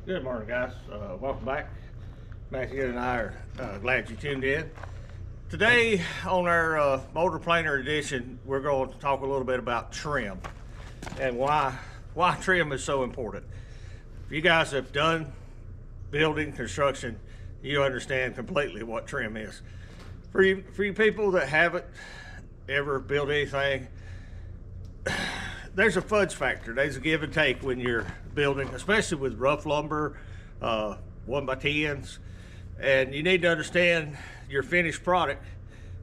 Good morning, guys. Welcome back. Matthew and I are glad you tuned in. Today on our motor planer edition, we're going to talk a little bit about trim and why trim is so important. If you guys have done building construction, you understand completely what trim is. For you people that haven't ever built anything, there's a fudge factor. There's a give and take when you're building, especially with rough lumber, 1x10s, and you need to understand your finished product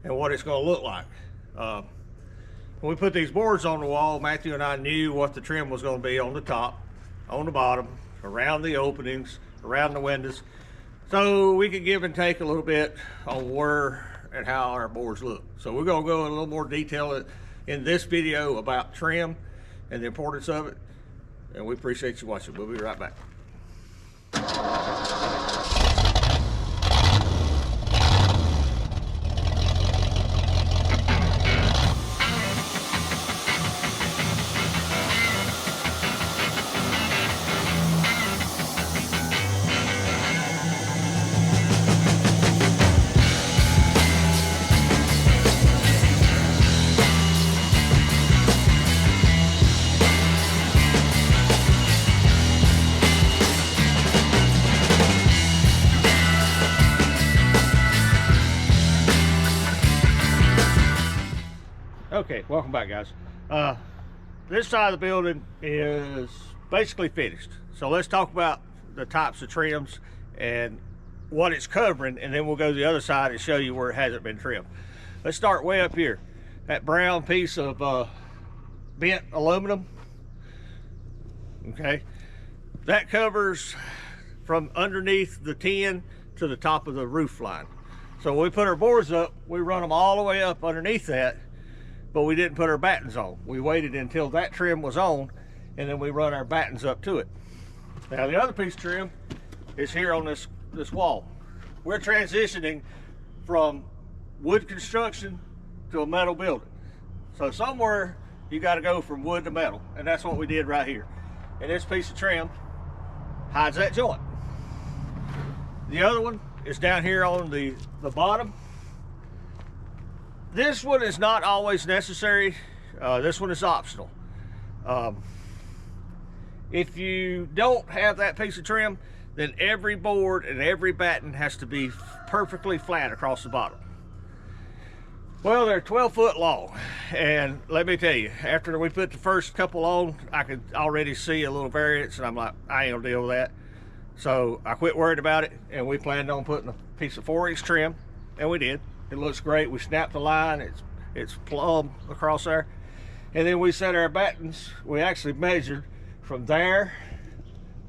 and what it's going to look like. When we put these boards on the wall, Matthew and I knew what the trim was going to be on the top, on the bottom, around the openings, around the windows, so we could give and take a little bit on where and how our boards look. So we're going to go in a little more detail in this video about trim and the importance of it, and we appreciate you watching. We'll be right back. Okay, welcome back, guys. This side of the building is basically finished. So let's talk about the types of trims and what it's covering, and then we'll go to the other side and show you where it hasn't been trimmed. Let's start way up here. That brown piece of bent aluminum, okay? That covers from underneath the tin to the top of the roof line. So when we put our boards up, we run them all the way up underneath that, but we didn't put our battens on. We waited until that trim was on, and then we run our battens up to it. Now the other piece of trim is here on this wall. We're transitioning from wood construction to a metal building. So somewhere you got to go from wood to metal, and that's what we did right here. And this piece of trim hides that joint. The other one is down here on the bottom. This one is not always necessary. This one is optional. If you don't have that piece of trim, then every board and every batten has to be perfectly flat across the bottom. Well, they're 12 foot long, and let me tell you, after we put the first couple on, I could already see a little variance, and I'm like, I ain't gonna deal with that. So I quit worrying about it, and we planned on putting a piece of 4-inch trim, and we did. It looks great. We snapped the line. It's plumb across there. And then we set our battens. We actually measured from there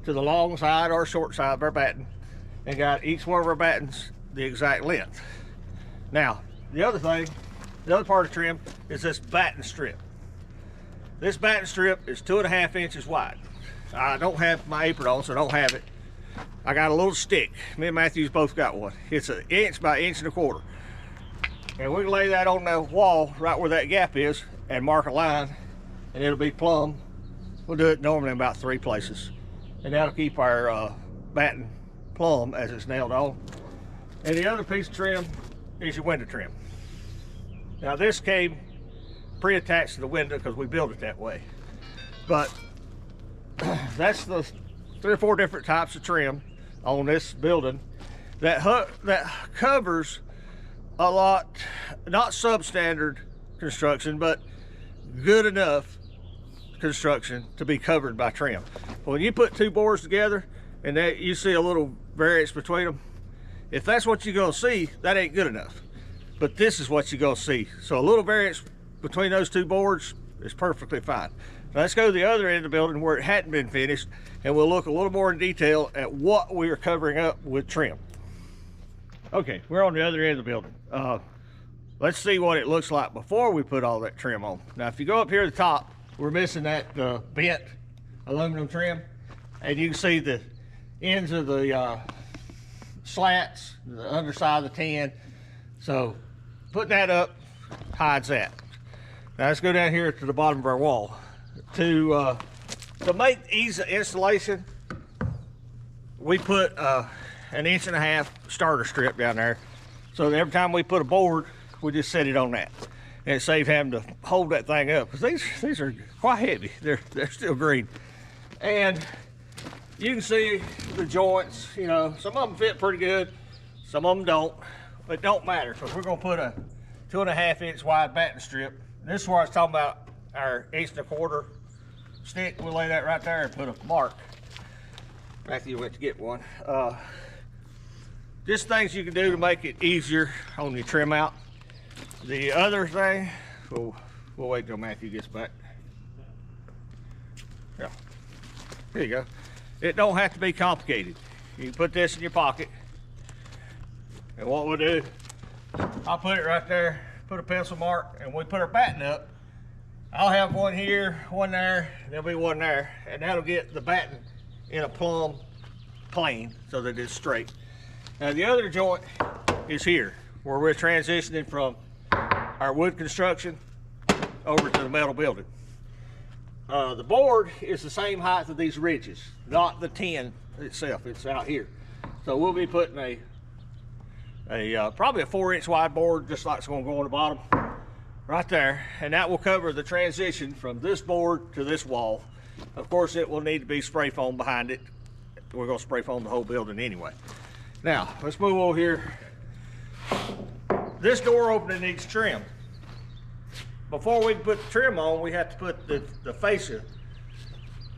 to the long side or short side of our batten and got each one of our battens the exact length. Now, the other part of the trim is this batten strip. This batten strip is 2.5 inches wide. I don't have my apron on, so I don't have it. I got a little stick. Me and Matthews both got one. It's 1 inch by 1.25 inches. And we can lay that on the wall right where that gap is and mark a line, and it'll be plumb. We'll do it normally in about 3 places, and that'll keep our batten plumb as it's nailed on. And the other piece of trim is your window trim. Now this came pre-attached to the window because we built it that way, but that's the 3 or 4 different types of trim on this building that covers a lot, not substandard construction, but good enough construction to be covered by trim. When you put 2 boards together and you see a little variance between them, if that's what you're gonna see, that ain't good enough. But this is what you're gonna see. So a little variance between those 2 boards is perfectly fine. Now let's go to the other end of the building where it hadn't been finished, and we'll look a little more in detail at what we are covering up with trim. Okay, we're on the other end of the building. Let's see what it looks like before we put all that trim on. Now, if you go up here at the top, we're missing that bent aluminum trim, and you can see the ends of the slats, the underside of the tin. So putting that up hides that. Now let's go down here to the bottom of our wall. To make ease of installation, we put an 1.5 inch starter strip down there, so that every time we put a board, we just set it on that, and it saves having to hold that thing up, because these are quite heavy. They're still green, and you can see the joints. You know, some of them fit pretty good, some of them don't, but it don't matter, because we're going to put a 2.5 inch wide batting strip. This is where I was talking about our 1.25 inch stick. We'll lay that right there and put a mark. Matthew went to get one. Just things you can do to make it easier on your trim out. The other thing, we'll wait till Matthew gets back. Yeah, here you go. It don't have to be complicated. You can put this in your pocket, and what we'll do, I'll put it right there, put a pencil mark, and we put our batting up. I'll have one here, one there, there'll be one there, and that'll get the batting in a plumb plane so that it's straight. Now the other joint is here, where we're transitioning from our wood construction over to the metal building. The board is the same height of these ridges, not the tin itself. It's out here. So we'll be putting probably a 4 inch wide board, just like it's going to go on the bottom, right there, and that will cover the transition from this board to this wall. Of course, it will need to be spray foam behind it. We're going to spray foam the whole building anyway. Now, let's move over here. This door opening needs trim. Before we can put the trim on, we have to put the fascia.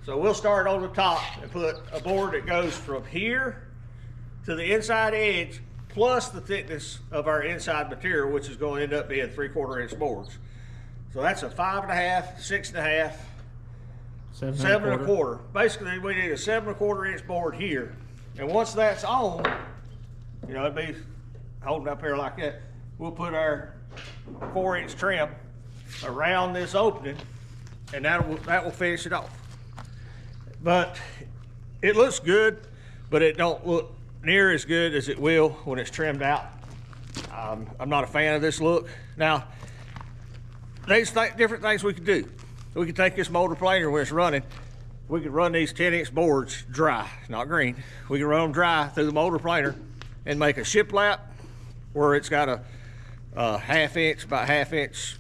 So we'll start on the top and put a board that goes from here to the inside edge, plus the thickness of our inside material, which is going to end up being 3/4 inch boards. So that's a 5.5, 6.5, 7.25. Basically, we need a 7.25 inch board here. And once that's on, you know, it'd be holding up here like that. We'll put our 4 inch trim around this opening, and that will finish it off. But it looks good, but it don't look near as good as it will when it's trimmed out. I'm not a fan of this look. Now, there's different things we could do. We could take this motor planer when it's running. We could run these 10 inch boards dry, not green. We can run them dry through the motor planer and make a shiplap where it's got a about half inch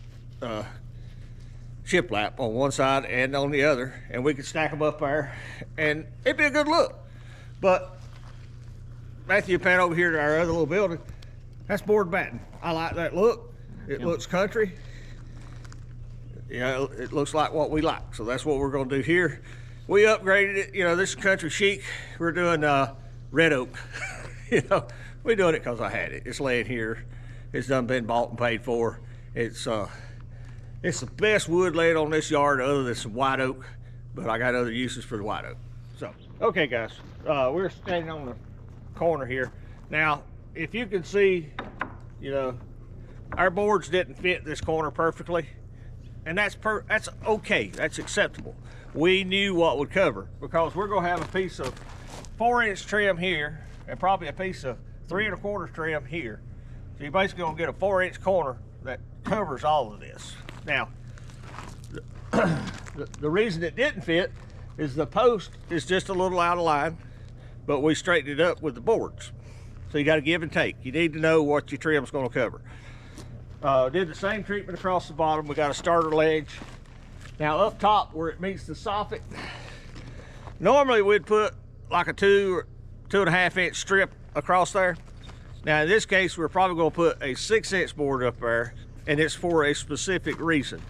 shiplap on one side and on the other, and we could stack them up there, and it'd be a good look. But Matthew, pan over here to our other little building. That's board batting. I like that look. It looks country. You know, it looks like what we like. So that's what we're going to do here. We upgraded it. You know, this is country chic. We're doing red oak. You know, we're doing it because I had it. It's laying here. It's done been bought and paid for. It's the best wood laid on this yard other than some white oak, but I got other uses for the white oak. So, okay guys, we're standing on the corner here. Now, if you can see, you know, our boards didn't fit this corner perfectly, and that's okay, that's acceptable. We knew what would cover, because we're gonna have a piece of 4 inch trim here, and probably a piece of 3.25 trim here. So you're basically gonna get a 4 inch corner that covers all of this. Now, the reason it didn't fit is the post is just a little out of line, but we straightened it up with the boards. So you got to give and take. You need to know what your trim's going to cover. Did the same treatment across the bottom. We got a starter ledge. Now up top where it meets the soffit, normally we'd put like a 2 or 2.5 inch strip across there. Now in this case, we're probably going to put a 6 inch board up there, and it's for a specific reason.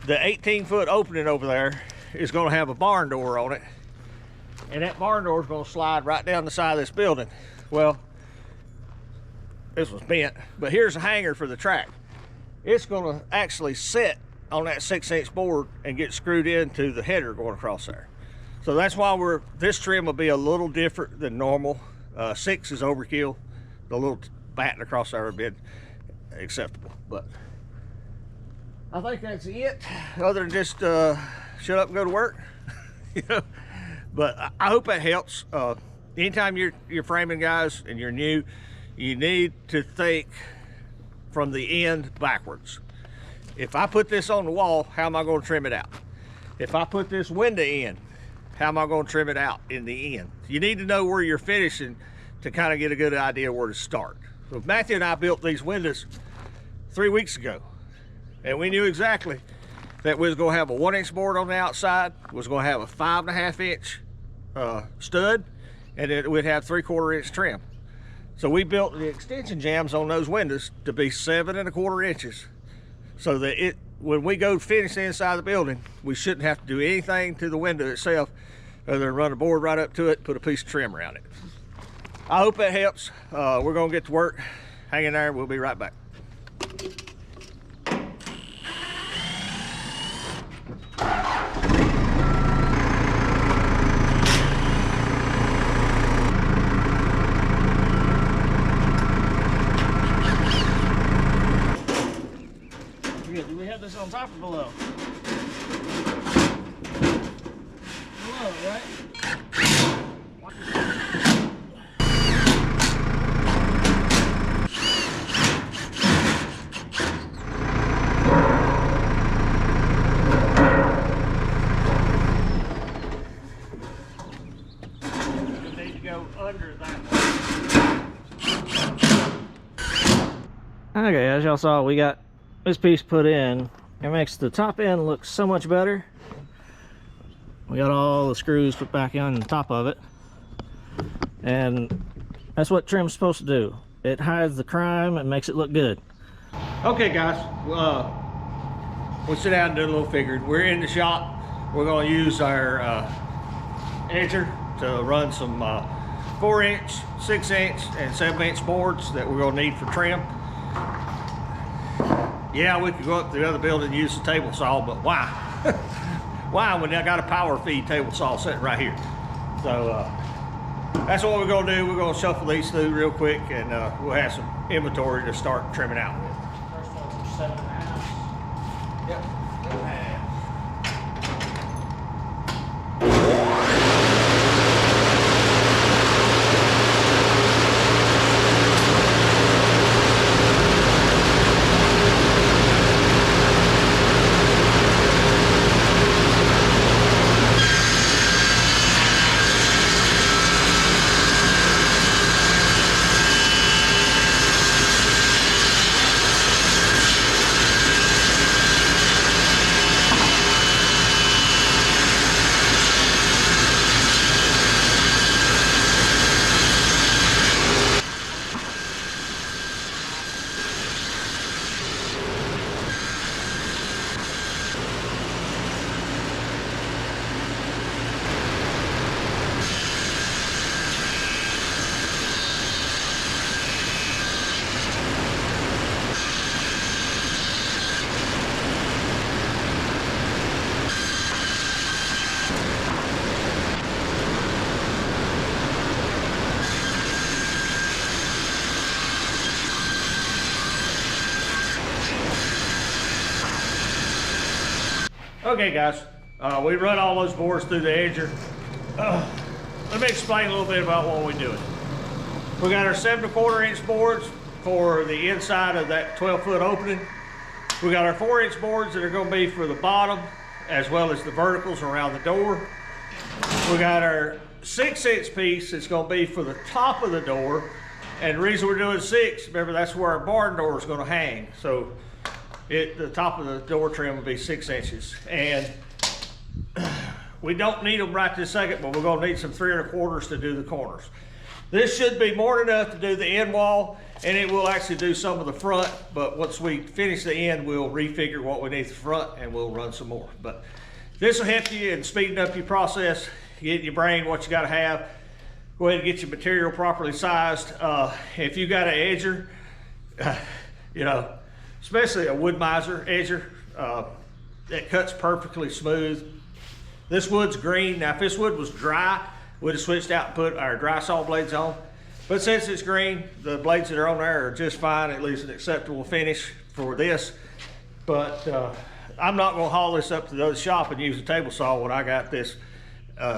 The 18-foot opening over there is going to have a barn door on it, and that barn door is going to slide right down the side of this building. Well, this was bent, but here's a hanger for the track. It's going to actually sit on that 6 inch board and get screwed into the header going across there. So that's why this trim will be a little different than normal. 6 is overkill. The little batting across there would be acceptable, but I think that's it, other than just shut up and go to work. You know, but I hope that helps. Anytime you're framing, guys, and you're new, you need to think from the end backwards. If I put this on the wall, how am I going to trim it out? If I put this window in, how am I going to trim it out in the end? You need to know where you're finishing to kind of get a good idea where to start. So Matthew and I built these windows 3 weeks ago, and we knew exactly that we was going to have a 1-inch board on the outside, was going to have a 5.5-inch stud, and then we'd have 3/4-inch trim. So we built the extension jambs on those windows to be 7.25 inches, so that when we go finish the inside of the building, we shouldn't have to do anything to the window itself other than run a board right up to it, put a piece of trim around it. I hope that helps. We're gonna get to work. Hang in there, we'll be right back. Do we have this on top or below? Below, right? You need to go under that. Okay, as y'all saw, we got this piece put in. It makes the top end look so much better. We got all the screws put back on the top of it, and that's what trim's supposed to do. It hides the crime and makes it look good. Okay guys, we'll sit down and do a little figuring. We're in the shop. We're going to use our edger to run some 4-inch, 6-inch, and 7-inch boards that we're going to need for trim. Yeah, we could go up to the other building and use the table saw, but why? Why when I got a power feed table saw sitting right here? So that's what we're gonna do. We're gonna shuffle these through real quick, and we'll have some inventory to start trimming out with. First ones are 7.5. Yep. 7.5. Okay guys, we run all those boards through the edger. Let me explain a little bit about what we're doing. We got our 7.25-inch boards for the inside of that 12-foot opening. We got our 4-inch boards that are going to be for the bottom, as well as the verticals around the door. We got our 6-inch piece that's going to be for the top of the door. And the reason we're doing 6, remember that's where our barn door is going to hang. So the top of the door trim will be 6 inches. And we don't need them right this second, but we're going to need some 3.25 to do the corners. This should be more than enough to do the end wall, and it will actually do some of the front, but once we finish the end, we'll refigure what we need for the front and we'll run some more. But this will help you in speeding up your process, getting your brain what you got to have. Go ahead and get your material properly sized. If you got an edger, you know, especially a wood miser edger, that cuts perfectly smooth. This wood's green. Now if this wood was dry, we'd have switched out and put our dry saw blades on. But since it's green, the blades that are on there are just fine. It leaves an acceptable finish for this. But I'm not gonna haul this up to the other shop and use a table saw when I got this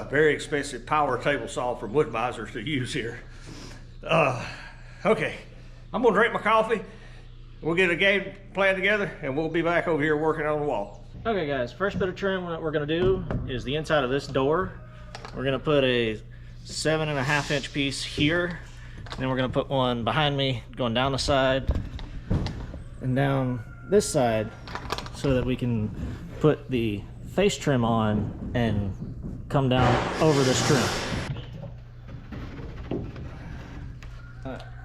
very expensive power table saw from Wood Misers to use here. Okay, I'm gonna drink my coffee. We'll get a game plan together and we'll be back over here working on the wall. Okay guys, first bit of trim that we're gonna do is the inside of this door. We're gonna put a 7.5 inch piece here, and then we're gonna put one behind me going down the side and down this side so that we can put the face trim on and come down over this trim.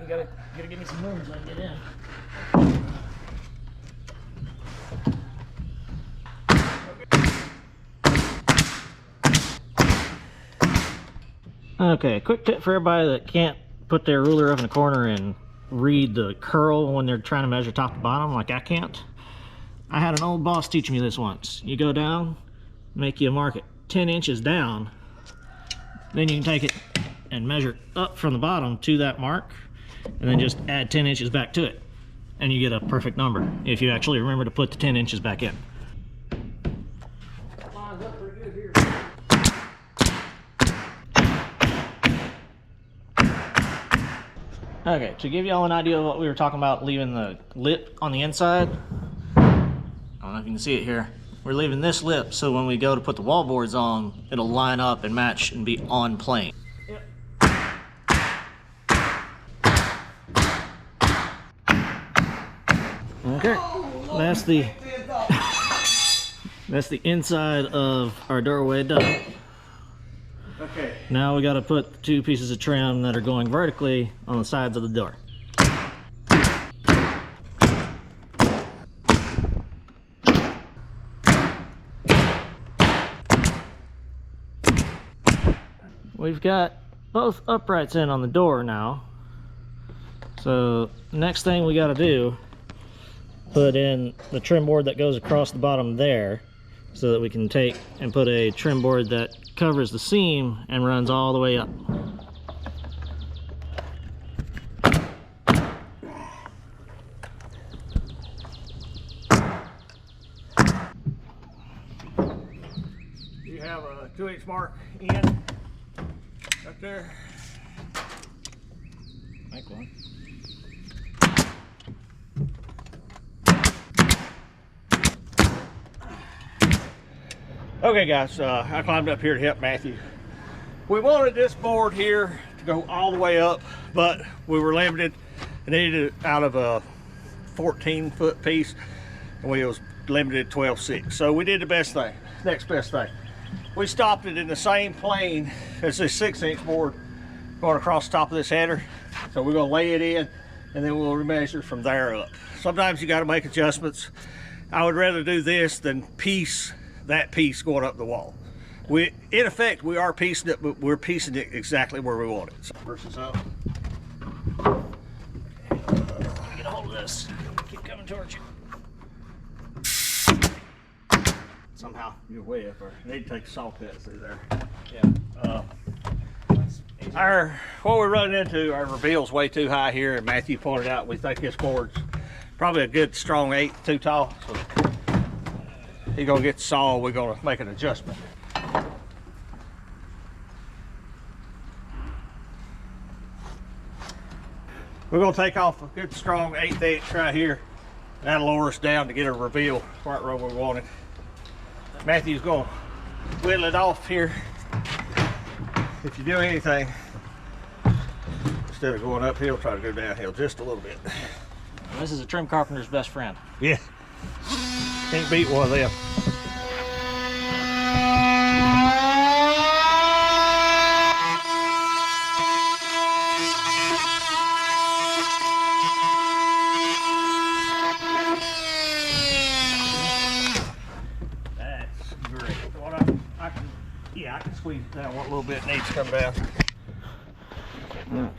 You gotta give me some room so I can get in. Okay, quick tip for everybody that can't put their ruler up in the corner and read the curl when they're trying to measure top to bottom like I can't. I had an old boss teach me this once. You go down, make you mark it 10 inches down, then you can take it and measure up from the bottom to that mark, and then just add 10 inches back to it, and you get a perfect number if you actually remember to put the 10 inches back in. Lines up pretty good here. Okay, to give y'all an idea of what we were talking about, leaving the lip on the inside, I don't know if you can see it here. We're leaving this lip so when we go to put the wall boards on, it'll line up and match and be on plane. Yep. Okay, that's the inside of our doorway done. Okay. Now we got to put the 2 pieces of trim that are going vertically on the sides of the door. We've got both uprights in on the door now. So next thing we got to do, put in the trim board that goes across the bottom there, so that we can take and put a trim board that covers the seam and runs all the way up. You have a 2-inch mark in right there. Make one. Okay guys, I climbed up here to help Matthew. We wanted this board here to go all the way up, but we were limited and needed it out of a 14-foot piece, and we was limited 12.6. So we did the best thing, next best thing. We stopped it in the same plane as this 6-inch board going across the top of this header. So we're gonna lay it in and then we'll measure from there up. Sometimes you gotta make adjustments. I would rather do this than piece that piece going up the wall. In effect, we are piecing it, but we're piecing it exactly where we want it. So, versus up. Get a hold of this. Keep coming towards you. Somehow. You're way up there. You need to take a saw cut through there. Yeah. What we're running into, our reveal's way too high here, and Matthew pointed out we think this board's probably a good strong 8 too tall. So he's gonna get the saw, we're gonna make an adjustment. We're gonna take off a good strong 1/8 inch right here. That'll lower us down to get a reveal right where we want it. Matthew's gonna whittle it off here. If you do anything, instead of going uphill, try to go downhill just a little bit. This is a trim carpenter's best friend. Yeah. Can't beat one of them. That's great. I can squeeze it down one little bit. It needs to come down.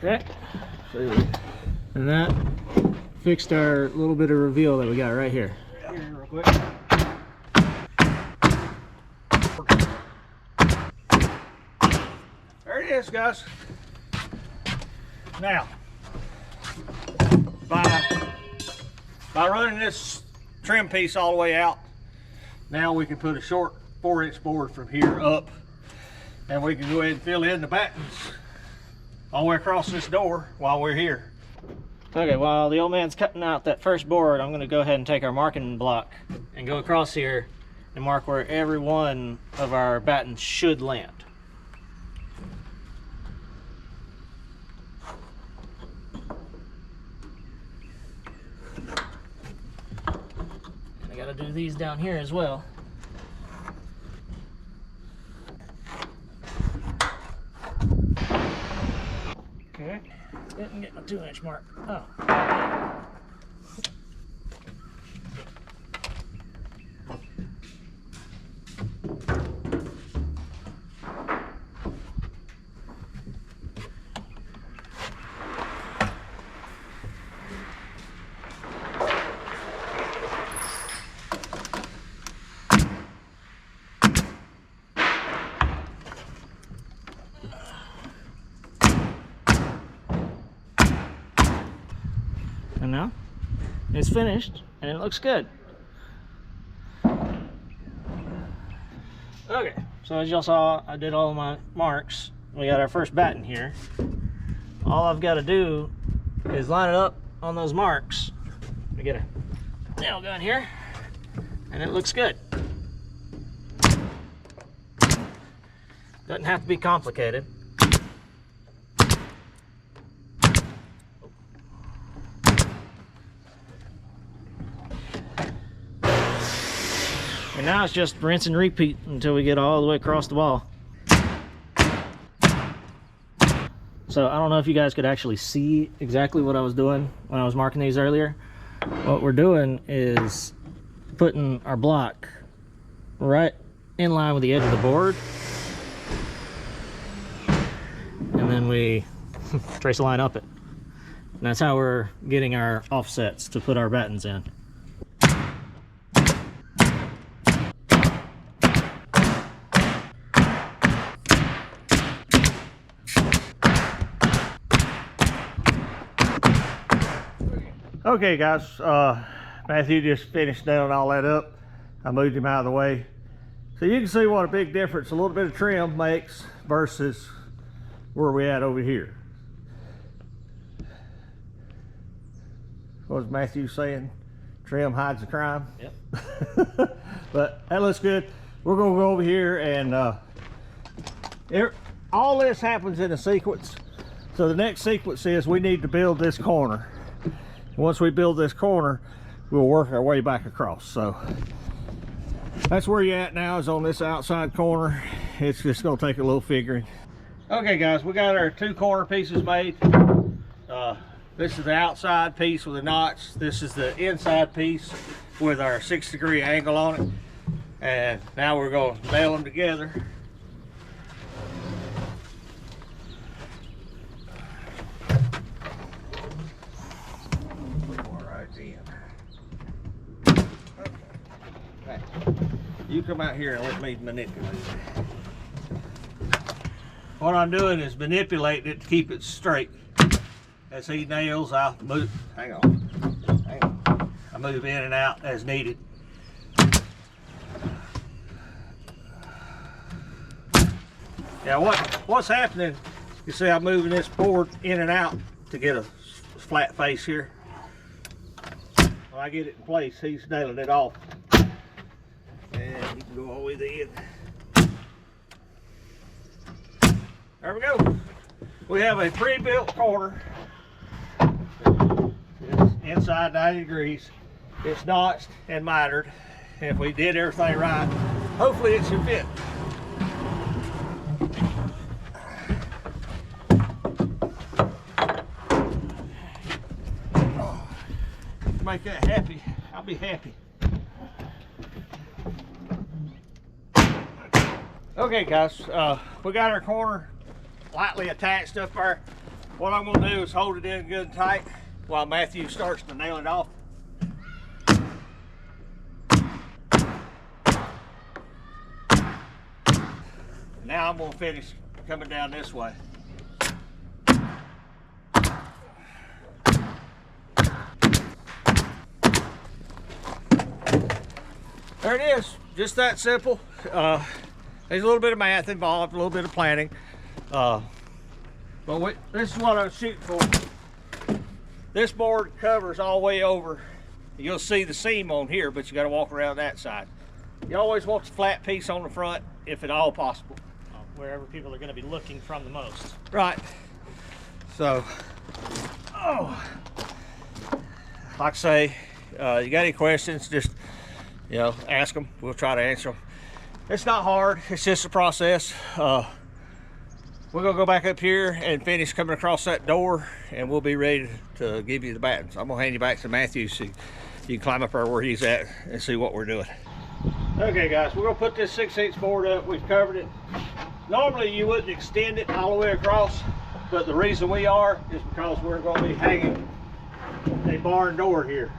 Okay. And that fixed our little bit of reveal that we got right here. Here, real quick. There it is, guys. Now, by running this trim piece all the way out, now we can put a short 4-inch board from here up, and we can go ahead and fill in the battens all the way across this door while we're here. Okay, while the old man's cutting out that first board, I'm going to go ahead and take our marking block and go across here and mark where every one of our battens should land. to do these down here as well. Okay, didn't get my 2-inch mark. Oh. And now it's finished and it looks good. Okay, so as y'all saw, I did all of my marks. We got our first batten here. All I've got to do is line it up on those marks. Let me get a nail gun here, and it looks good. Doesn't have to be complicated. And now it's just rinse and repeat until we get all the way across the wall. So I don't know if you guys could actually see exactly what I was doing when I was marking these earlier. What we're doing is putting our block right in line with the edge of the board. And then we trace a line up it. And that's how we're getting our offsets to put our battens in. Okay guys, Matthew just finished nailing all that up. I moved him out of the way. So you can see what a big difference a little bit of trim makes versus where we at over here. What was Matthew saying? Trim hides the crime? Yep. But that looks good. We're gonna go over here and all this happens in a sequence. So the next sequence is we need to build this corner. Once we build this corner, we'll work our way back across. So that's where you're at now, is on this outside corner. It's just gonna take a little figuring. Okay guys, we got our 2 corner pieces made. This is the outside piece with the knots. This is the inside piece with our 6-degree angle on it. And now we're gonna nail them together. You come out here and let me manipulate it. What I'm doing is manipulating it to keep it straight. As he nails, I'll move. Hang on. I move in and out as needed. Now what's happening, you see I'm moving this board in and out to get a flat face here. When I get it in place, he's nailing it off. And you can go all the way to the end. There we go. We have a pre-built corner. It's inside 90 degrees. It's notched and mitered. And if we did everything right, hopefully it should fit. Make that happy, I'll be happy. Okay guys, we got our corner lightly attached up there. What I'm gonna do is hold it in good and tight while Matthew starts to nail it off. Now I'm gonna finish coming down this way. There it is, just that simple. There's a little bit of math involved, a little bit of planning. But this is what I was shooting for. This board covers all the way over. You'll see the seam on here, but you gotta walk around that side. You always want the flat piece on the front, if at all possible. Wherever people are gonna be looking from the most. Right. So, like I say, you got any questions, just you know, ask them. We'll try to answer them. It's not hard. It's just a process. We're gonna go back up here and finish coming across that door, and we'll be ready to give you the battens. I'm gonna hand you back to Matthew so you can climb up there where he's at and see what we're doing. Okay guys, we're gonna put this 6/8 board up. We've covered it. Normally you wouldn't extend it all the way across, but the reason we are is because we're gonna be hanging a barn door here.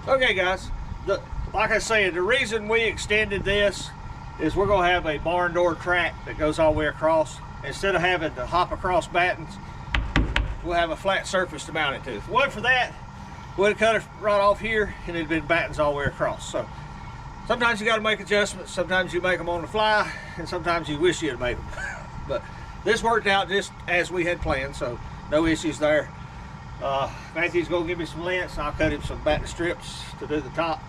Okay guys, like I said, the reason we extended this is we're gonna have a barn door track that goes all the way across. Instead of having to hop across battens, we'll have a flat surface to mount it to. If it wasn't for that, we'd have cut it right off here and it'd been battens all the way across. So sometimes you gotta make adjustments, sometimes you make them on the fly, and sometimes you wish you had made them. But this worked out just as we had planned, so no issues there. Matthew's gonna give me some lengths. I'll cut him some batten strips to do the top.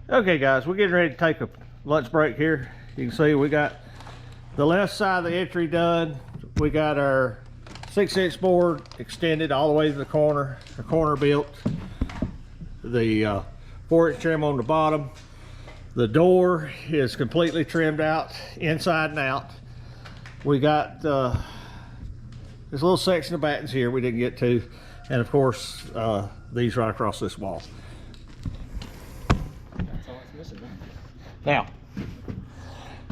Okay guys, we're getting ready to take a lunch break here. You can see we got the left side of the entry done. We got our 6/8 board extended all the way to the corner built. The 4-inch trim on the bottom. The door is completely trimmed out inside and out. We got this little section of battens here we didn't get to, and of course these right across this wall. Now,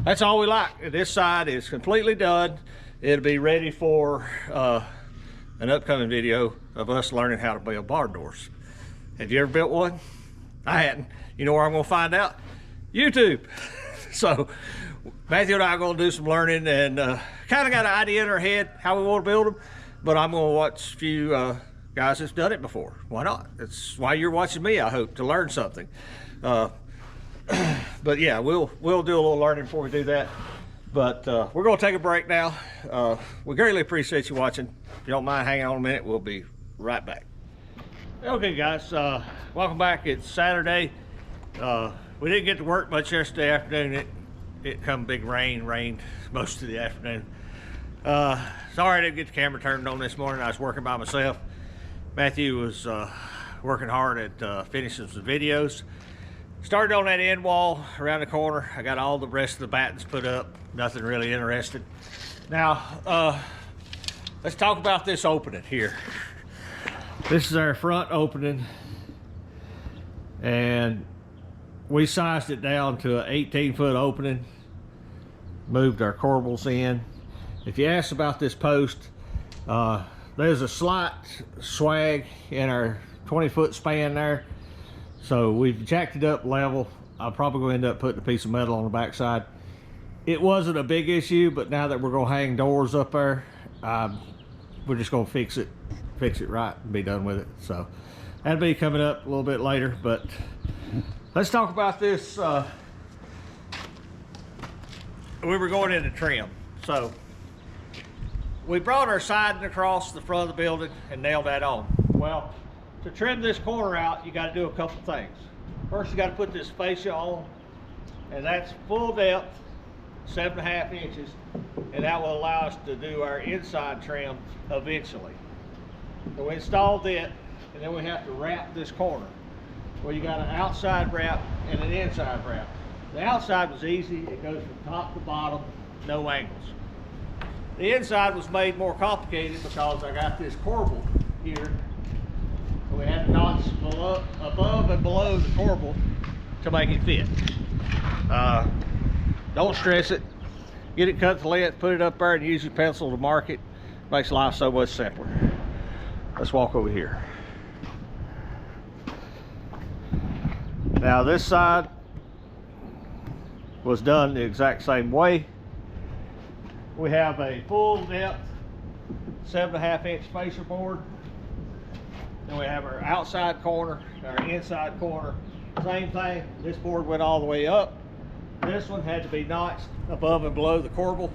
that's all we like. This side is completely done. It'll be ready for an upcoming video of us learning how to build barn doors. Have you ever built one? I hadn't. You know where I'm gonna find out? YouTube. So Matthew and I are gonna do some learning, and kind of got an idea in our head how we want to build them, but I'm gonna watch a few guys that's done it before. Why not? That's why you're watching me, I hope, to learn something. But yeah, we'll do a little learning before we do that. But we're gonna take a break now. We greatly appreciate you watching. If you don't mind hanging on a minute, we'll be right back. Okay guys, welcome back. It's Saturday. We didn't get to work much yesterday afternoon. It come big rained most of the afternoon. Sorry I didn't get the camera turned on this morning. I was working by myself. Matthew was working hard at finishing some videos. Started on that end wall around the corner. I got all the rest of the battens put up. Nothing really interesting. Now, let's talk about this opening here. This is our front opening, and we sized it down to an 18-foot opening. Moved our corbels in. If you ask about this post, there's a slight swag in our 20-foot span there. So we've jacked it up level. I'm probably going to end up putting a piece of metal on the backside. It wasn't a big issue, but now that we're going to hang doors up there, we're just going to fix it right and be done with it. So that'll be coming up a little bit later, but let's talk about this. We were going into trim. So we brought our siding across the front of the building and nailed that on. Well, to trim this corner out, you got to do a couple things. First, you got to put this fascia on, and that's full depth, 7.5 inches, and that will allow us to do our inside trim eventually. So we installed it, and then we have to wrap this corner. Well, you got an outside wrap and an inside wrap. The outside was easy. It goes from top to bottom, no angles. The inside was made more complicated because I got this corbel here. So we had knots above and below the corbel to make it fit. Don't stress it. Get it cut to length, put it up there, and use your pencil to mark it. Makes life so much simpler. Let's walk over here. Now this side was done the exact same way. We have a full depth 7.5 inch fascia board. Then we have our outside corner, our inside corner. Same thing, this board went all the way up. This one had to be notched above and below the corbel.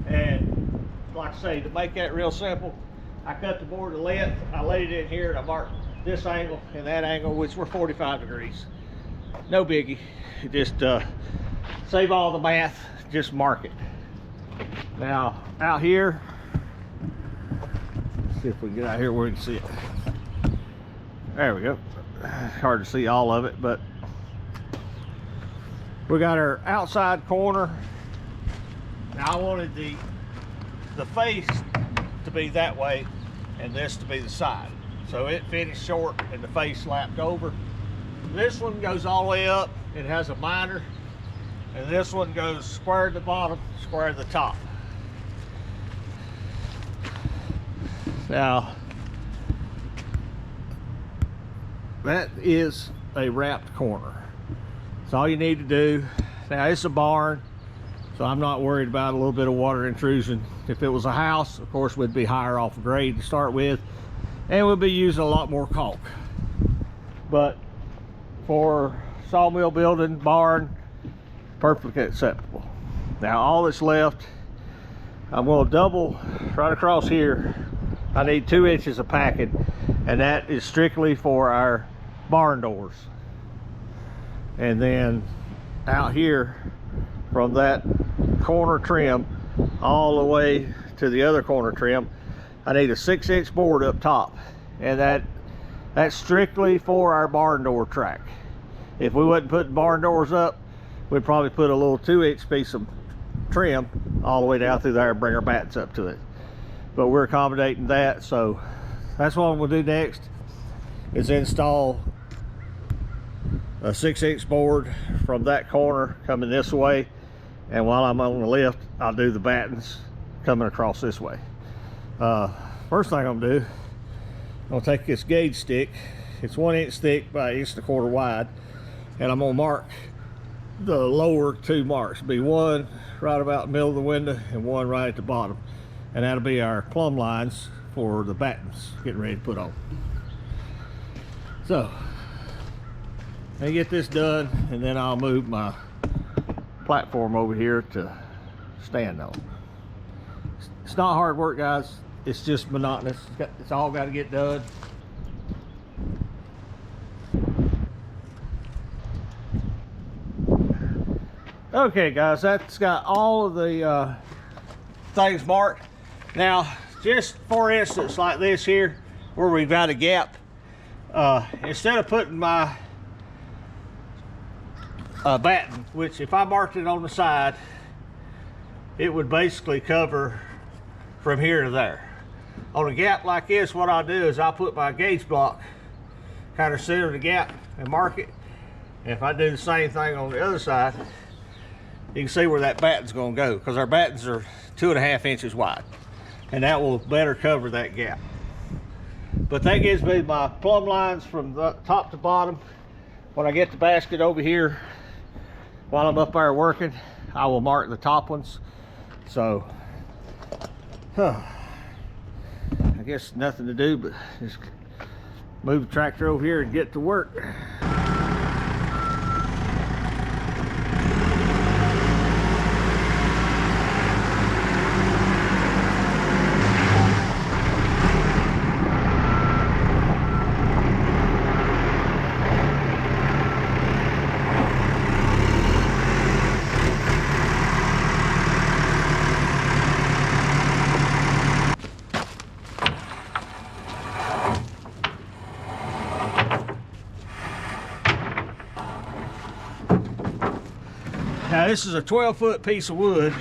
And like I say, to make that real simple, I cut the board to length, I laid it in here, and I marked this angle and that angle, which were 45 degrees. No biggie. Just save all the math, just mark it. Now, out here, let's see if we can get out here where we can see it. There we go. Hard to see all of it, but we got our outside corner. Now I wanted the face to be that way and this to be the side. So it finished short and the face lapped over. This one goes all the way up. It has a miter. And this one goes square to the bottom, square to the top. Now, that is a wrapped corner. That's all you need to do. Now, it's a barn, so I'm not worried about a little bit of water intrusion. If it was a house, of course, we'd be higher off grade to start with, and we'd be using a lot more caulk. But for sawmill building, barn, perfectly acceptable. Now, all that's left, I'm going to double right across here. I need 2 inches of packing, and that is strictly for our barn doors. And then out here from that corner trim all the way to the other corner trim, I need a 6-inch board up top, and that's strictly for our barn door track. If we wasn't putting barn doors up, we'd probably put a little 2-inch piece of trim all the way down through there and bring our battens up to it. But we're accommodating that, so that's what I'm gonna do next, is install a 6-inch board from that corner coming this way, and while I'm on the lift, I'll do the battens coming across this way. First thing I'm gonna do, I'm gonna take this gauge stick. It's 1 inch thick by 1 1/4 wide, and I'm gonna mark the lower 2 marks. Be one right about the middle of the window and one right at the bottom, and that'll be our plumb lines for the battens getting ready to put on. So I get this done, and then I'll move my platform over here to stand on. It's not hard work, guys. It's just monotonous. It's all got to get done. Okay, guys, that's got all of the things marked. Now, just for instance, like this here, where we've got a gap, instead of putting my batten, which if I marked it on the side, it would basically cover from here to there. On a gap like this, what I'll do is I'll put my gauge block kind of center the gap and mark it. And if I do the same thing on the other side, you can see where that batten's going to go, because our battens are 2.5 inches wide, and that will better cover that gap. But that gives me my plumb lines from the top to bottom. When I get the basket over here, while I'm up there working, I will mark the top ones. So I guess nothing to do but just move the tractor over here and get to work. Now, this is a 12-foot piece of wood,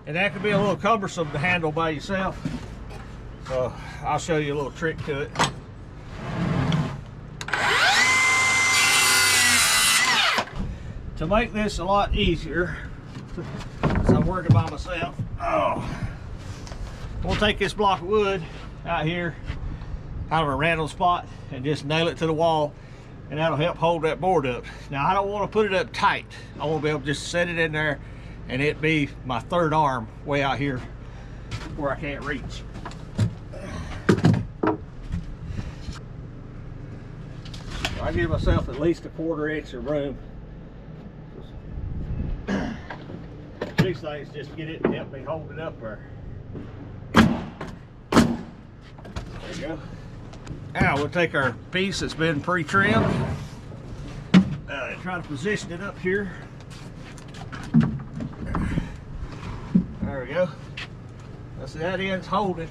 and that can be a little cumbersome to handle by yourself. So I'll show you a little trick to it. To make this a lot easier, since I'm working by myself, I'm gonna take this block of wood out here out of a random spot and just nail it to the wall, and that'll help hold that board up. Now, I don't want to put it up tight. I want to be able to just set it in there and it be my third arm way out here where I can't reach. So I give myself at least a 1/4 inch of room. These things just get it and help me hold it up there. There you go. Now we'll take our piece that's been pre-trimmed and try to position it up here. There we go. Now see, that end's holding.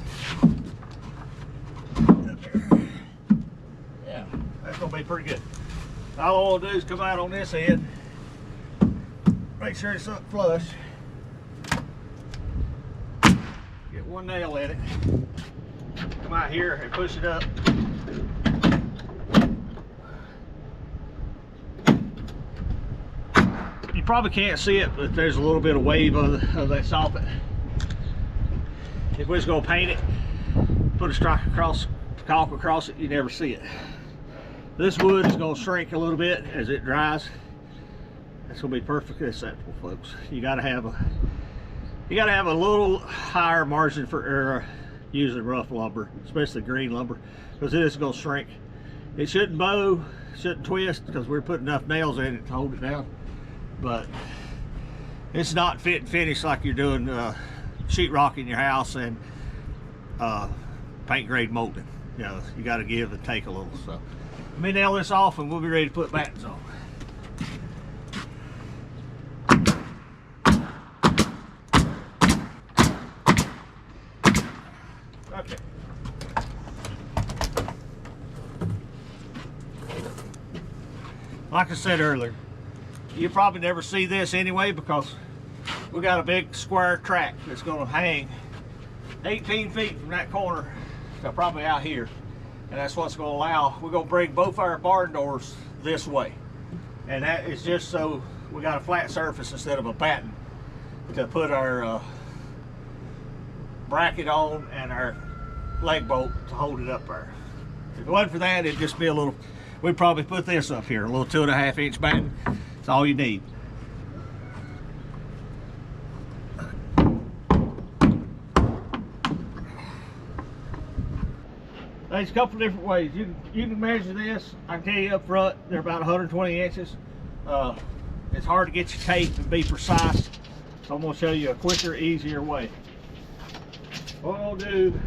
Yeah, that's gonna be pretty good. All I want to do is come out on this end, make sure it's up flush, get one nail in it, come out here and push it up. You probably can't see it, but there's a little bit of wave of that soffit. If we was going to paint it, put a stripe across, caulk across it, you never see it. This wood is going to shrink a little bit as it dries. It's going to be perfectly acceptable, folks. You got to have a little higher margin for using rough lumber, especially green lumber, because it is going to shrink. It shouldn't bow, shouldn't twist, because we're putting enough nails in it to hold it down. But it's not fit and finish like you're doing sheetrock in your house and paint grade molding. You know, you got to give and take a little. So let me nail this off and we'll be ready to put battens on. Okay. Like I said earlier, you probably never see this anyway because we got a big square track that's going to hang 18 feet from that corner to probably out here. And that's what's going to allow, we're going to bring both our barn doors this way. And that is just so we got a flat surface instead of a batten to put our bracket on and our leg bolt to hold it up there. If it wasn't for that, it'd just be a little, we'd probably put this up here, a little 2.5 inch batten. That's all you need. There's a couple different ways. You can measure this. I can tell you up front, they're about 120 inches. It's hard to get your tape and be precise. So I'm going to show you a quicker, easier way. What I'll do,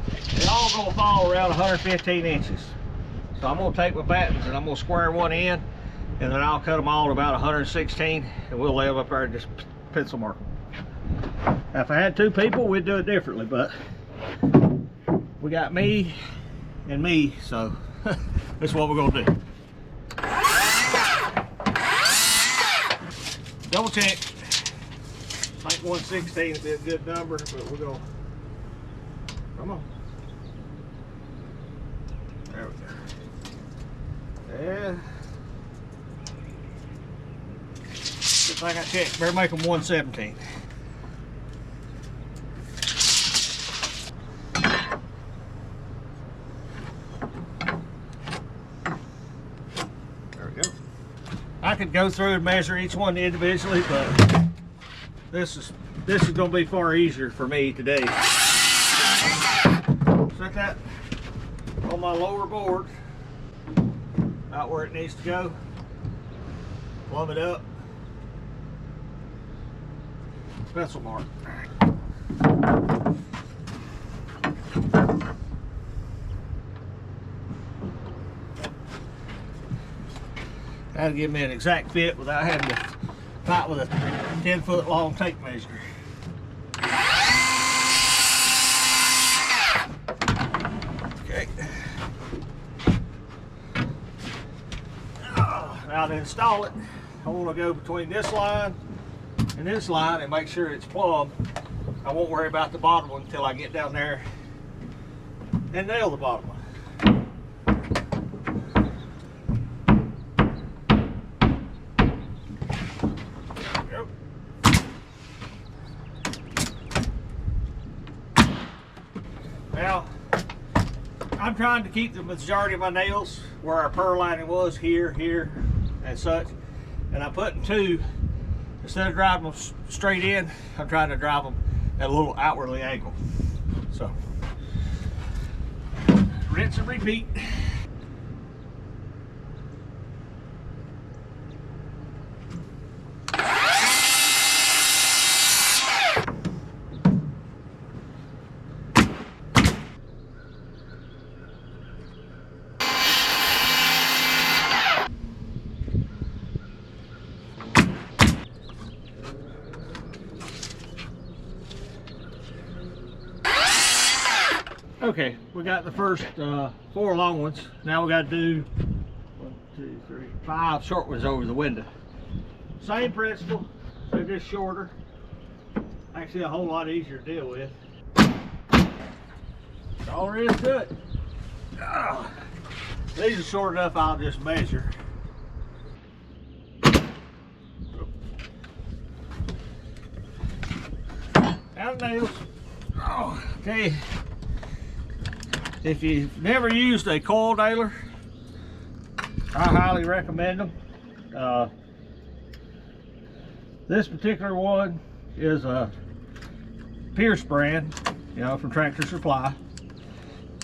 they're all going to fall around 115 inches. So I'm going to take my battens and I'm going to square one in, and then I'll cut them all to about 116, and we'll lay them up there and just pencil mark them. Now, if I had two people, we'd do it differently, but we got me and me, so that's what we're gonna do. Double check. I think 116 would be a good number, but we're gonna, come on. There we go. And good thing I checked. Better make them 117. I could go through and measure each one individually, but this is going to be far easier for me today. Set that on my lower board, out where it needs to go. Plumb it up. Pencil mark. That'll give me an exact fit without having to fight with a 10-foot long tape measure. Okay. Now to install it, I want to go between this line and this line and make sure it's plumb. I won't worry about the bottom one until I get down there and nail the bottom one. Now, I'm trying to keep the majority of my nails where our purl lining was, here, and such. And I'm putting two, instead of driving them straight in, I'm trying to drive them at a little outwardly angle. So, rinse and repeat. Okay, we got the first 4 long ones. Now we got to do 1, 2, 3, 5 short ones over the window. Same principle, they're just shorter. Actually a whole lot easier to deal with. That's all there is to it. These are short enough I'll just measure. Out nails. Oh, okay. If you've never used a coil nailer, I highly recommend them. This particular one is a Pierce brand, you know, from Tractor Supply.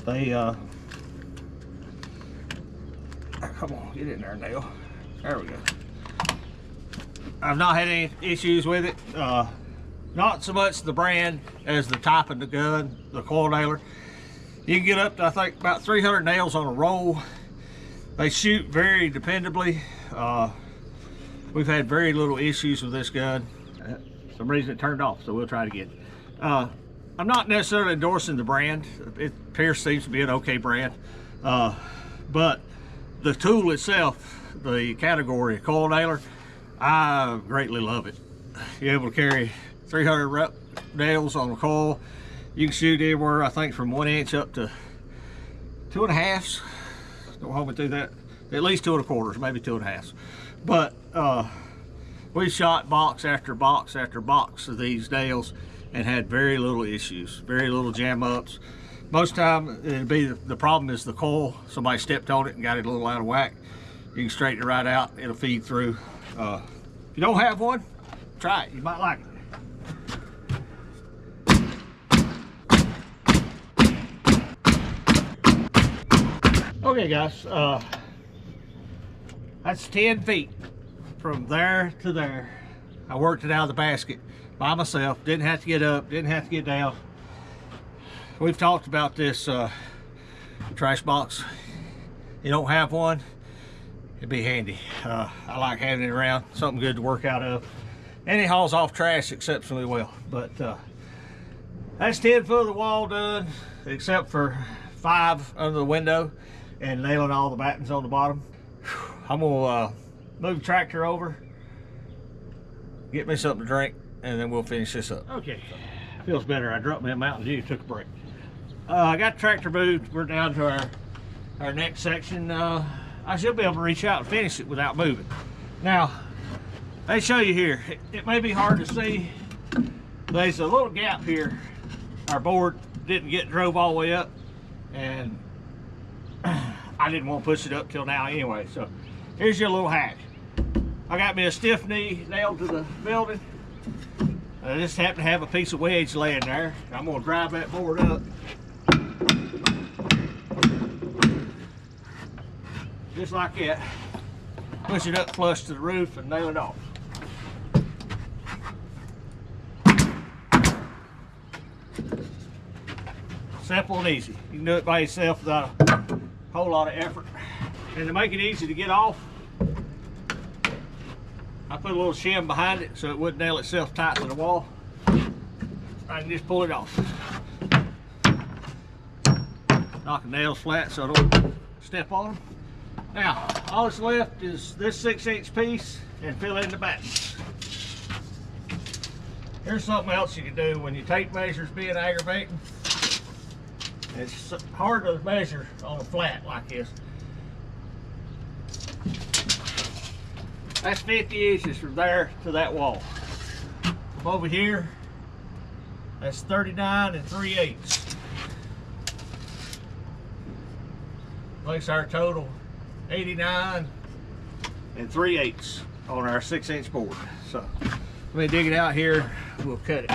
They come on, get in there, nail. There we go. I've not had any issues with it. Not so much the brand as the type of the gun, the coil nailer. You can get up to, I think, about 300 nails on a roll. They shoot very dependably. We've had very little issues with this gun. For some reason it turned off, so we'll try it again. I'm not necessarily endorsing the brand. Pierce seems to be an okay brand. But the tool itself, the category coil nailer, I greatly love it. You're able to carry 300 nails on a coil. You can shoot anywhere, I think, from 1 inch up to 2 1/2. Don't hold me through that. At least 2 1/4, maybe 2 1/2. But we've shot box after box after box of these nails and had very little issues, very little jam ups. Most time it'd be the problem is the coil. Somebody stepped on it and got it a little out of whack. You can straighten it right out. It'll feed through. If you don't have one, try it. You might like it. Okay guys, that's 10 feet from there to there. I worked it out of the basket by myself. Didn't have to get up, didn't have to get down. We've talked about this trash box. You don't have one, it'd be handy. I like having it around, something good to work out of. And it hauls off trash exceptionally well. But that's 10 foot of the wall done, except for 5 under the window and nailing all the battens on the bottom. I'm gonna move the tractor over, get me something to drink, and then we'll finish this up. Okay, feels better. I dropped me a Mountain Dew, took a break. I got the tractor moved. We're down to our next section. I should be able to reach out and finish it without moving. Now, they show you here. It may be hard to see. There's a little gap here. Our board didn't get drove all the way up, and I didn't want to push it up till now anyway. So here's your little hack. I got me a stiff knee nailed to the building. I just happen to have a piece of wedge laying there. I'm going to drive that board up. Just like that. Push it up flush to the roof and nail it off. Simple and easy. You can do it by yourself without a whole lot of effort. And to make it easy to get off, I put a little shim behind it so it wouldn't nail itself tight to the wall. I can just pull it off. Knock the nails flat so I don't step on them. Now, all that's left is this 6-inch piece and fill in the battens. Here's something else you can do when you tape measures being aggravating. It's hard to measure on a flat like this. That's 50 inches from there to that wall. From over here, that's 39 3/8. Makes our total 89 3/8 on our 6-inch board. So let me dig it out here. We'll cut it.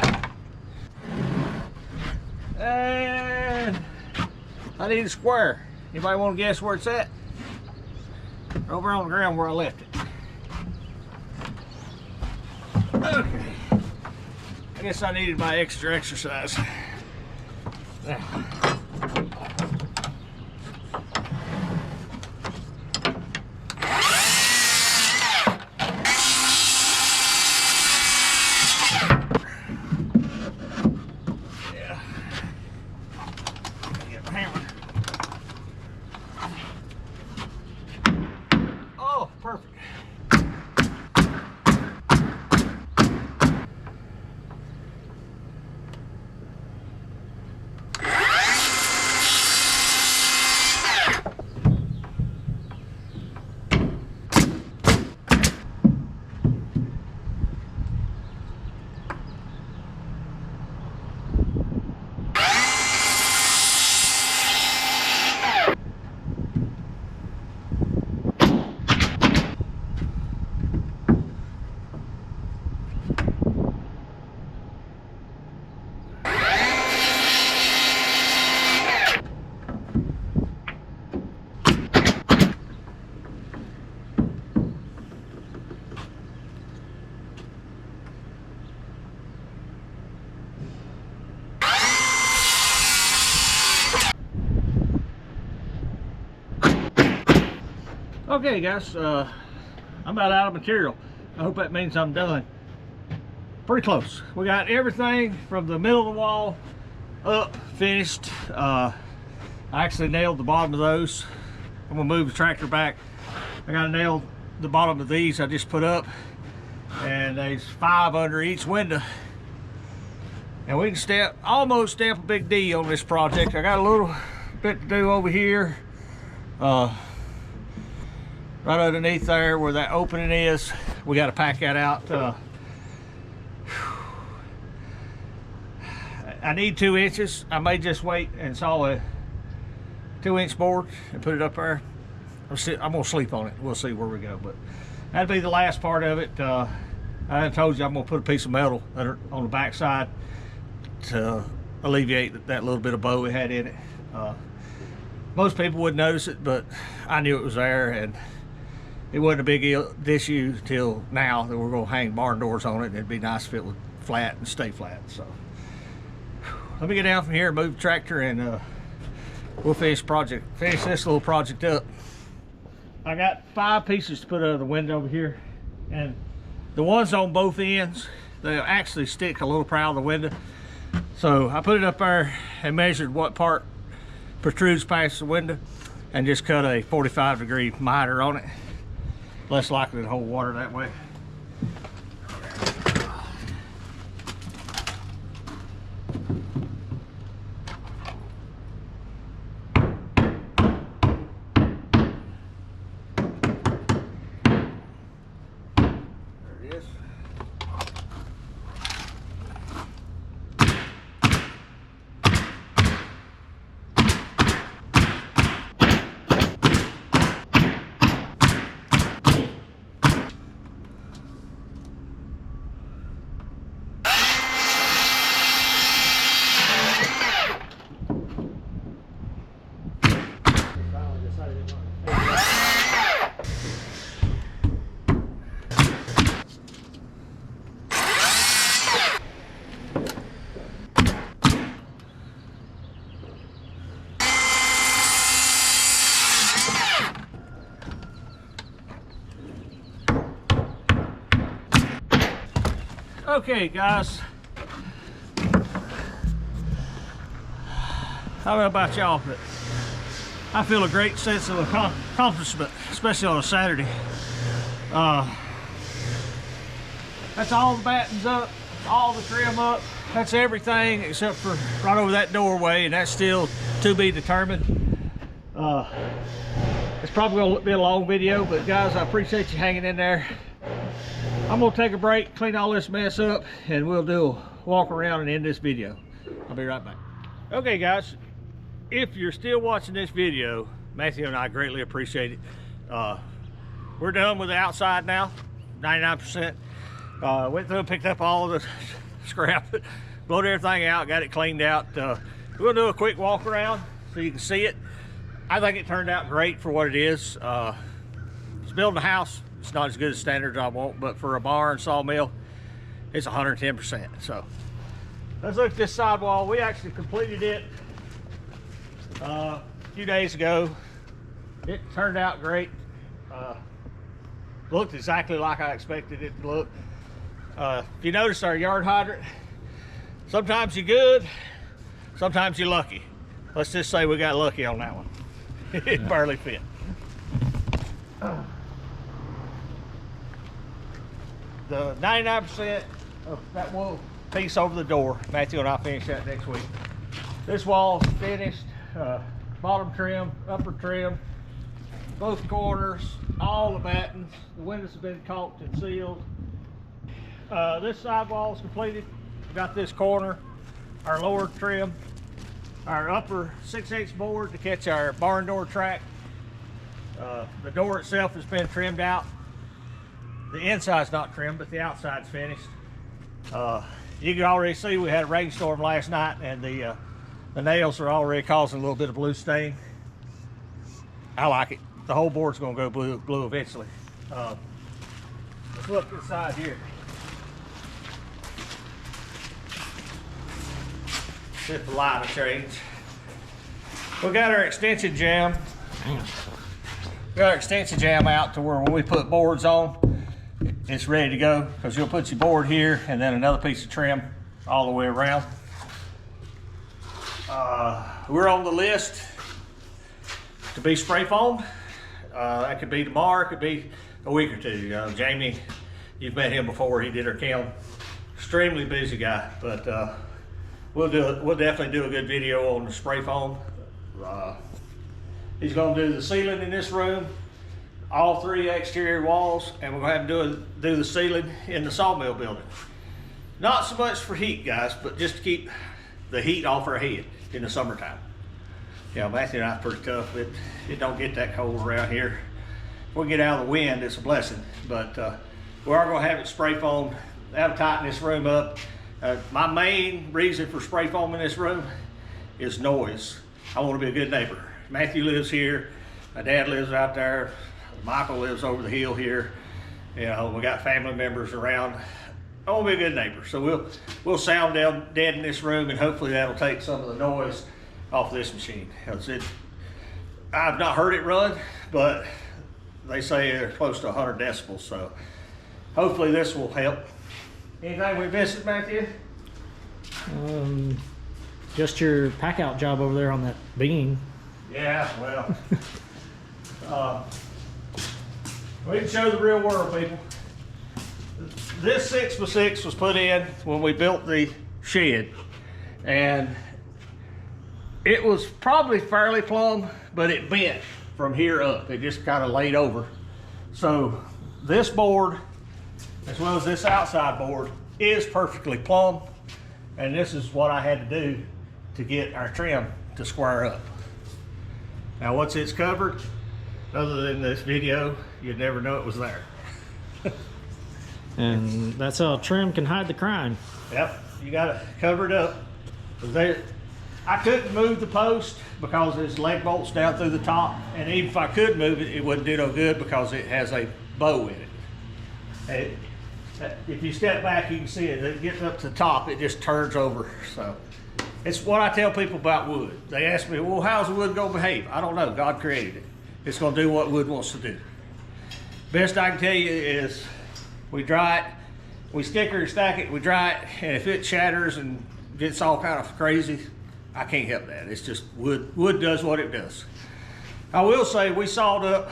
And I need a square. Anybody want to guess where it's at? Over on the ground where I left it. Okay. I guess I needed my extra exercise. Now. Okay guys, I'm about out of material. I hope that means I'm done. Pretty close. We got everything from the middle of the wall up finished. I actually nailed the bottom of those. I'm gonna move the tractor back. I gotta nail the bottom of these I just put up, and there's 5 under each window. And we can almost stamp a big D on this project. I got a little bit to do over here. Right underneath there where that opening is. We got to pack that out. I need 2 inches. I may just wait and saw a 2-inch board and put it up there. I'm gonna sleep on it. We'll see where we go, but that'd be the last part of it. I told you I'm gonna put a piece of metal on the back side to alleviate that little bit of bow we had in it. Most people wouldn't notice it, but I knew it was there, and it wasn't a big issue till now that we're gonna hang barn doors on it, and it'd be nice if it would flat and stay flat. So let me get down from here and move the tractor, and we'll finish this little project up. I got 5 pieces to put out of the window over here, and the ones on both ends, they'll actually stick a little proud of the window. So I put it up there and measured what part protrudes past the window, and just cut a 45-degree miter on it. Less likely to hold water that way. Okay guys, I don't know about y'all, but I feel a great sense of accomplishment, especially on a Saturday. That's all the battens up, all the trim up. That's everything except for right over that doorway, and that's still to be determined. It's probably gonna be a long video, but guys, I appreciate you hanging in there. I'm gonna take a break, clean all this mess up, and we'll do a walk around and end this video. I'll be right back. Okay guys, if you're still watching this video, Matthew and I greatly appreciate it. We're done with the outside now, 99%. Went through and picked up all the scrap, blowed everything out, got it cleaned out. We're gonna do a quick walk around so you can see it. I think it turned out great for what it is. It's building a house. It's not as good as standards I want, but for a barn sawmill, it's 110%. So let's look at this sidewall. We actually completed it a few days ago. It turned out great. Looked exactly like I expected it to look. If you notice our yard hydrant, sometimes you're good, sometimes you're lucky. Let's just say we got lucky on that one. It barely fit. The 99% of that wool piece over the door, Matthew and I finish that next week. This wall's finished, bottom trim, upper trim, both corners, all the battens. The windows have been caulked and sealed. This sidewall is completed. Got this corner, our lower trim, our upper 6/8 board to catch our barn door track. The door itself has been trimmed out. The inside's not trimmed, but the outside's finished. You can already see we had a rainstorm last night, and the nails are already causing a little bit of blue stain. I like it. The whole board's gonna go blue eventually. Let's look inside here. Just the light will change. We got our extension jamb We got our extension jam out to where when we put boards on, it's ready to go, because you'll put your board here and then another piece of trim all the way around. We're on the list to be spray foamed. That could be tomorrow, it could be a week or two. Jamie, you've met him before, he did our kiln. Extremely busy guy, but we'll definitely do a good video on the spray foam. He's gonna do the ceiling in this room, all 3 exterior walls, and we're gonna have to do the ceiling in the sawmill building. Not so much for heat, guys, but just to keep the heat off our head in the summertime. Yeah, Matthew and I are pretty tough. It don't get that cold around here. If we get out of the wind, it's a blessing. But we are gonna have it spray foamed. That'll tighten this room up. My main reason for spray foaming this room is noise. I want to be a good neighbor. Matthew lives here. My dad lives out there. Michael lives over the hill here. You know, we got family members around. I want to be a good neighbor. So we'll sound down dead in this room, and hopefully that'll take some of the noise off this machine. I've not heard it run, but they say they're close to 100 decibels. So hopefully this will help. Anything we missed, Matthew? Just your pack out job over there on that beam. Yeah, well, we can show the real world, people. This 6x6 was put in when we built the shed, and it was probably fairly plumb, but it bent from here up. It just kind of laid over. So this board, as well as this outside board, is perfectly plumb, and this is what I had to do to get our trim to square up. Now once it's covered, other than this video, you'd never know it was there. And that's how trim can hide the crime. Yep, you gotta cover it up. I couldn't move the post because there's leg bolts down through the top, and even if I could move it, it wouldn't do no good because it has a bow in it. If you step back, you can see it. It gets up to the top, it just turns over. So it's what I tell people about wood. They ask me, well, how's the wood gonna behave? I don't know, God created it. It's gonna do what wood wants to do. Best I can tell you is we dry it, we sticker and stack it, we dry it, and if it shatters and gets all kind of crazy, I can't help that. It's just wood. Wood does what it does. I will say we sawed up,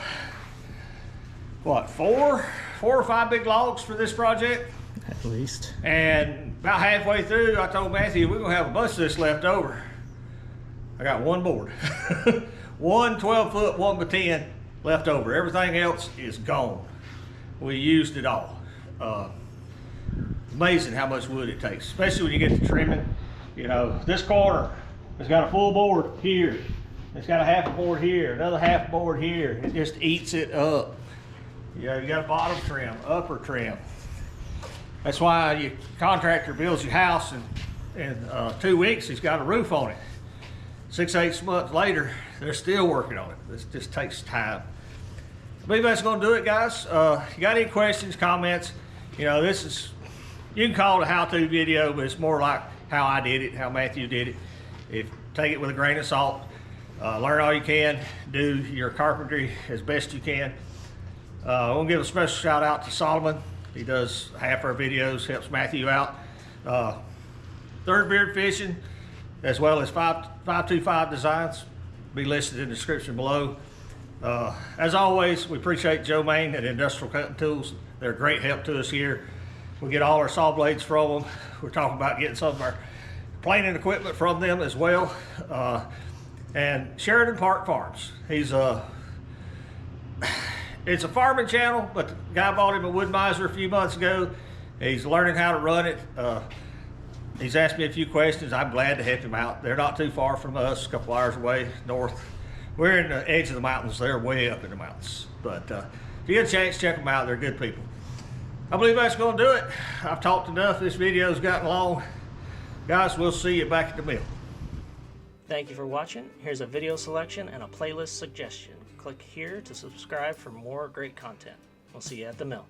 what, four or five big logs for this project? At least. And about halfway through, I told Matthew, we're gonna have a bunch of this left over. I got one board. One 12-foot, 1x10 left over. Everything else is gone. We used it all. Amazing how much wood it takes, especially when you get to trimming. You know, this corner has got a full board here. It's got a half a board here, another half board here. It just eats it up. You know, you got a bottom trim, upper trim. That's why your contractor builds your house, and in 2 weeks he's got a roof on it. 6-8 months later, they're still working on it. This just takes time. I believe that's going to do it, guys. You got any questions, comments? You know, this is, you can call it a how-to video, but it's more like how I did it, how Matthew did it. Take it with a grain of salt. Learn all you can. Do your carpentry as best you can. I want to give a special shout out to Solomon. He does half our videos, helps Matthew out. Third Beard Fishing, as well as 525 Designs, be listed in the description below. As always, we appreciate Joe Maine at Industrial Cutting Tools. They're a great help to us here. We get all our saw blades from them. We're talking about getting some of our planing equipment from them as well. And Sheridan Park Farms. It's a farming channel, but the guy bought him a wood miser a few months ago. He's learning how to run it. He's asked me a few questions. I'm glad to help him out. They're not too far from us, a couple hours away north. We're in the edge of the mountains. They're way up in the mountains. But if you get a chance, check them out. They're good people. I believe that's going to do it. I've talked enough. This video's gotten long. Guys, we'll see you back at the mill. Thank you for watching. Here's a video selection and a playlist suggestion. Click here to subscribe for more great content. We'll see you at the mill.